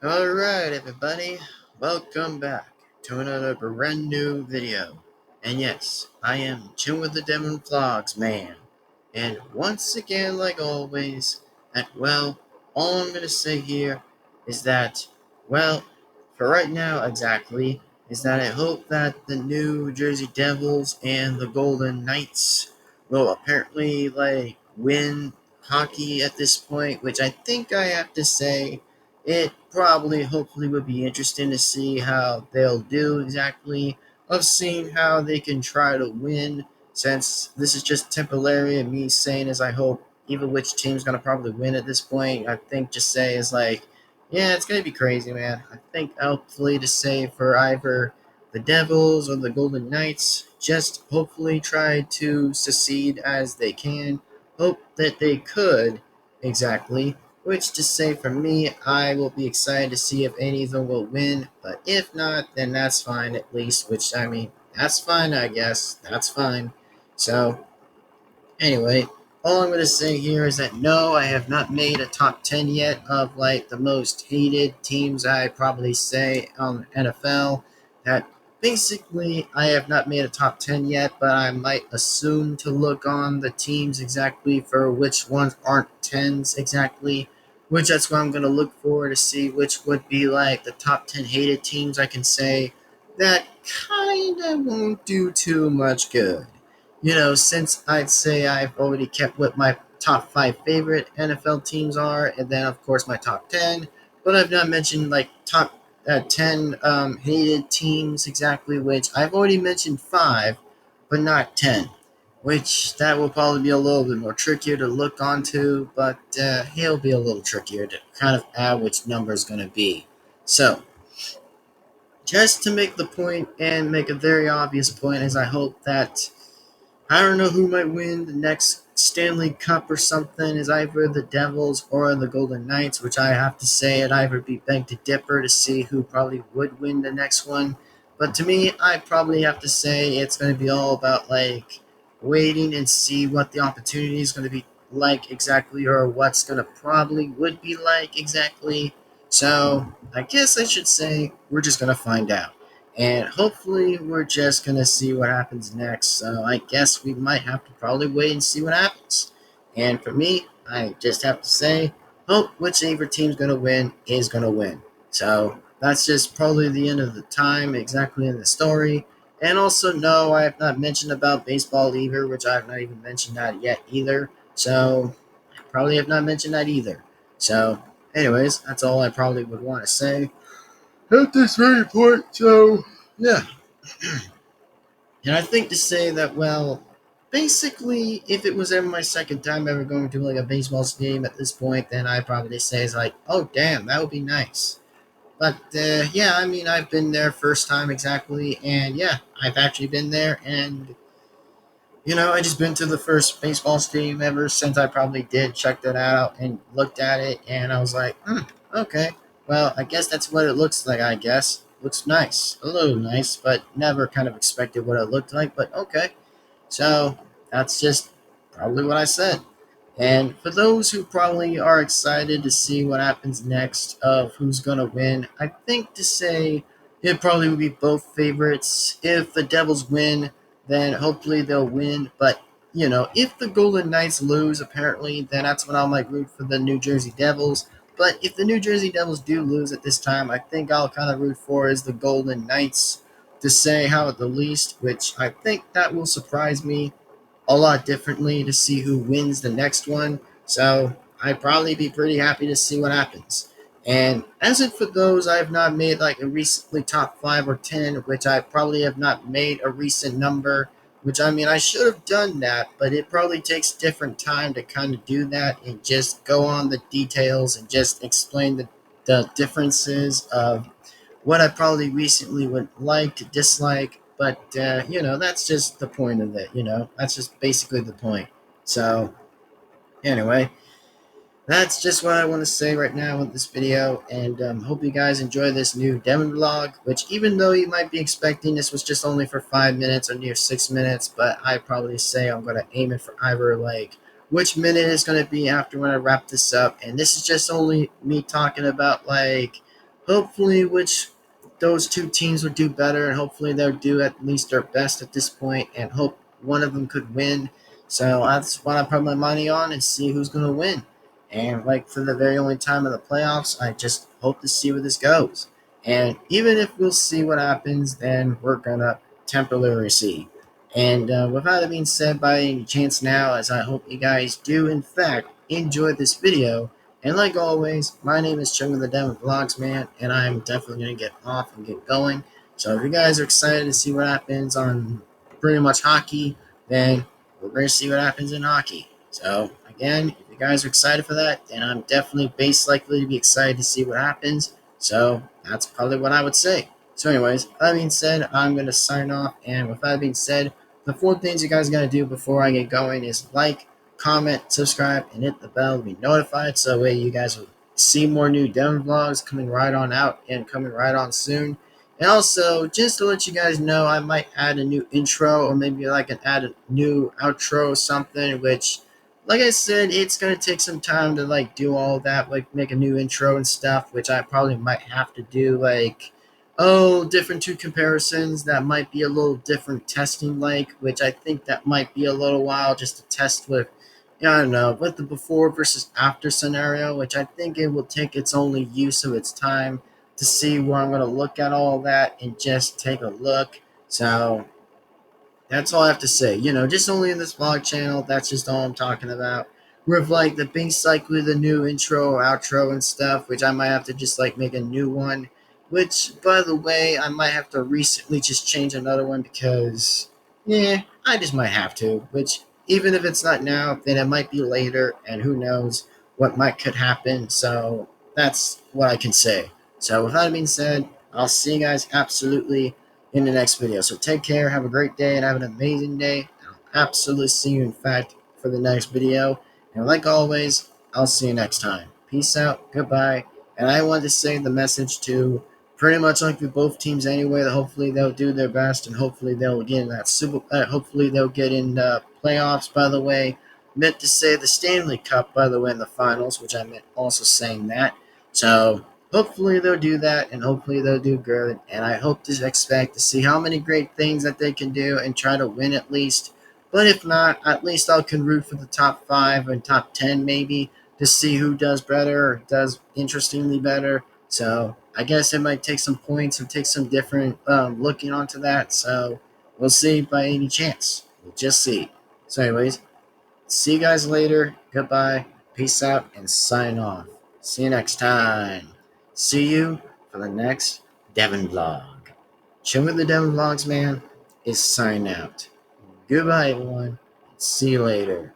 Alright, everybody, welcome back to another brand new video. And yes, I am chilling with the Devin Vlogs, man. And once again, like always, all I'm gonna say here is that, well, for right now, exactly, is that I hope that the New Jersey Devils and the Golden Knights will apparently, win hockey at this point, which I think I have to say it probably, hopefully, would be interesting to see how they'll do exactly, of seeing how they can try to win, since this is just temporary, and me saying is I hope even which team's going to probably win at this point, I think just say is yeah, it's going to be crazy, man. I think hopefully to say for either the Devils or the Golden Knights, just hopefully try to succeed as they can. Hope that they could, exactly. Which to say for me, I will be excited to see if any of them will win. But if not, then that's fine at least. Which, I mean, that's fine, I guess. That's fine. So, anyway, all I'm going to say here is that no, I have not made a top 10 yet of the most hated teams. I probably say on NFL that basically I have not made a top 10 yet, but I might assume to look on the teams exactly for which ones aren't 10s exactly, which that's what I'm going to look for to see which would be the top 10 hated teams I can say that kind of won't do too much good. Since I'd say I've already kept what my top five favorite NFL teams are, and then of course my top 10, but I've not mentioned top 10 hated teams exactly, which I've already mentioned five, but not 10, which that will probably be a little bit more trickier to look onto, but it'll be a little trickier to kind of add which number is going to be. So, just to make the point and make a very obvious point, is I hope that I don't know who might win the next Stanley Cup or something, is either the Devils or the Golden Knights, which I have to say it'd either be beg to differ to see who probably would win the next one. But to me, I probably have to say it's going to be all about waiting and see what the opportunity is going to be like exactly, or what's going to probably would be like exactly. So I guess I should say we're just going to find out. And hopefully, we're just going to see what happens next. So, I guess we might have to probably wait and see what happens. And for me, I just have to say, hope whichever team's going to win is going to win. So, that's just probably the end of the time, exactly in the story. And also, no, I have not mentioned about baseball either, which I have not even mentioned that yet either. So, I probably have not mentioned that either. So, anyways, that's all I probably would want to say at this very point. So, yeah. And I think to say that, well, basically, if it was ever my second time ever going to a baseball game at this point, then I probably say is oh damn, that would be nice. But yeah, I mean, I've been there first time exactly, and yeah, I've actually been there, and I just been to the first baseball stadium ever since I probably did check that out and looked at it, and I was okay, well, I guess that's what it looks like, I guess. Looks nice. A little nice, but never kind of expected what it looked like, but okay. So, that's just probably what I said. And for those who probably are excited to see what happens next of who's going to win, I think to say it probably would be both favorites. If the Devils win, then hopefully they'll win. But, if the Golden Knights lose, apparently, then that's when I might root for the New Jersey Devils. But if the New Jersey Devils do lose at this time, I think I'll kind of root for is the Golden Knights to say how at the least, which I think that will surprise me a lot differently to see who wins the next one. So I'd probably be pretty happy to see what happens. And as it for those, I have not made a recently top 5 or 10, which I probably have not made a recent number. Which I mean, I should have done that, but it probably takes different time to kind of do that and just go on the details and just explain the differences of what I probably recently would like to dislike, but that's just the point of it. That's just basically the point. So anyway, that's just what I want to say right now with this video, and hope you guys enjoy this new Devin vlog. Which, even though you might be expecting this was just only for 5 minutes or near 6 minutes, but I probably say I'm gonna aim it for either which minute is gonna be after when I wrap this up, and this is just only me talking about hopefully which those two teams will do better, and hopefully they'll do at least their best at this point, and hope one of them could win. So that's what I put my money on and see who's going to win. And like for the very only time of the playoffs, I just hope to see where this goes. And even if we'll see what happens, then we're gonna temporarily see. And with that being said, by any chance now, as I hope you guys do in fact enjoy this video, and like always, my name is Chung with the Devin Vlogs, man, and I'm definitely going to get off and get going. So if you guys are excited to see what happens on pretty much hockey, then we're going to see what happens in hockey. So again, if you guys are excited for that, then I'm definitely base likely to be excited to see what happens. So that's probably what I would say. So anyways, that being said, I'm going to sign off. And with that being said, the 4 things you guys got to do before I get going is like, comment, subscribe, and hit the bell to be notified. So that way you guys will see more new Devin vlogs coming right on out and coming right on soon. And also, just to let you guys know, I might add a new intro or maybe like add a new outro or something, which, like I said, it's going to take some time to like do all that, like make a new intro and stuff, which I probably might have to do like, oh, different two comparisons that might be a little different testing like, which I think that might be a little while just to test with, yeah, I don't know, with the before versus after scenario, which I think it will take its only use of its time to see where I'm going to look at all that and just take a look. So that's all I have to say. Just only in this vlog channel. That's just all I'm talking about. With like the base like with the new intro, outro, and stuff, which I might have to just like make a new one. Which, by the way, I might have to recently just change another one because, yeah, I just might have to. Which, even if it's not now, then it might be later, and who knows what might could happen. So that's what I can say. So with that being said, I'll see you guys absolutely in the next video. So take care, have a great day, and have an amazing day. I'll absolutely see you, in fact, for the next video. And like always, I'll see you next time. Peace out, goodbye. And I want to say the message to pretty much like with both teams anyway, that hopefully they'll do their best and hopefully they'll get in that hopefully they'll get in the playoffs, by the way. Meant to say the Stanley Cup, by the way, in the finals, which I meant also saying that. So hopefully they'll do that, and hopefully they'll do good. And I hope to expect to see how many great things that they can do and try to win at least. But if not, at least I can root for the top 5 and top 10 maybe to see who does better or does interestingly better. So I guess it might take some points or take some different looking onto that. So we'll see by any chance. We'll just see. So anyways, see you guys later. Goodbye. Peace out and sign off. See you next time. See you for the next Devin vlog. Show me the Devin vlogs, man, is sign out. Goodbye, everyone. See you later.